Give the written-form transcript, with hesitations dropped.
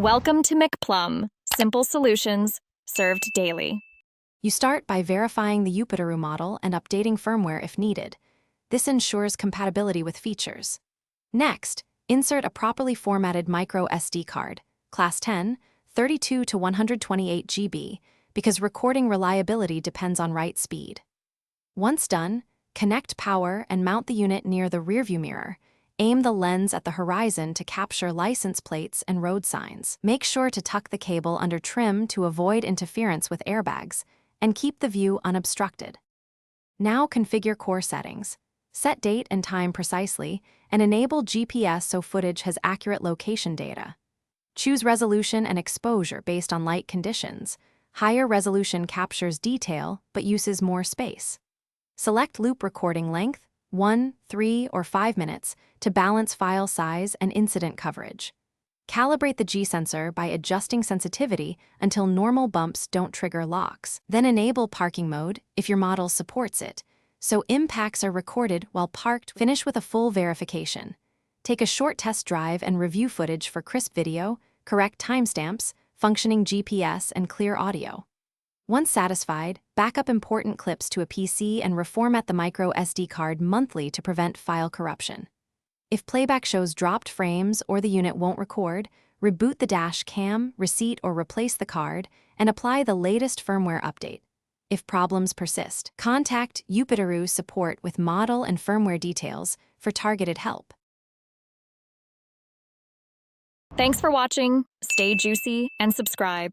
Welcome to McPlum, simple solutions served daily. You start by verifying the Yupiteru model and updating firmware if needed. This ensures compatibility with features. Next, insert a properly formatted micro SD card, class 10, 32 to 128 GB, because recording reliability depends on write speed. Once done, connect power and mount the unit near the rearview mirror. Aim the lens at the horizon to capture license plates and road signs. Make sure to tuck the cable under trim to avoid interference with airbags, and keep the view unobstructed. Now configure core settings. Set date and time precisely, and enable GPS so footage has accurate location data. Choose resolution and exposure based on light conditions. Higher resolution captures detail but uses more space. Select loop recording length, 1, 3, or 5 minutes, to balance file size and incident coverage. Calibrate the G-sensor by adjusting sensitivity until normal bumps don't trigger locks. Then enable parking mode if your model supports it, so impacts are recorded while parked. Finish with a full verification. Take a short test drive and review footage for crisp video, correct timestamps, functioning GPS, and clear audio. Once satisfied, back up important clips to a PC and reformat the micro SD card monthly to prevent file corruption. If playback shows dropped frames or the unit won't record, reboot the dash cam, reseat or replace the card, and apply the latest firmware update. If problems persist, contact Yupiteru support with model and firmware details for targeted help. Thanks for watching. Stay juicy and subscribe.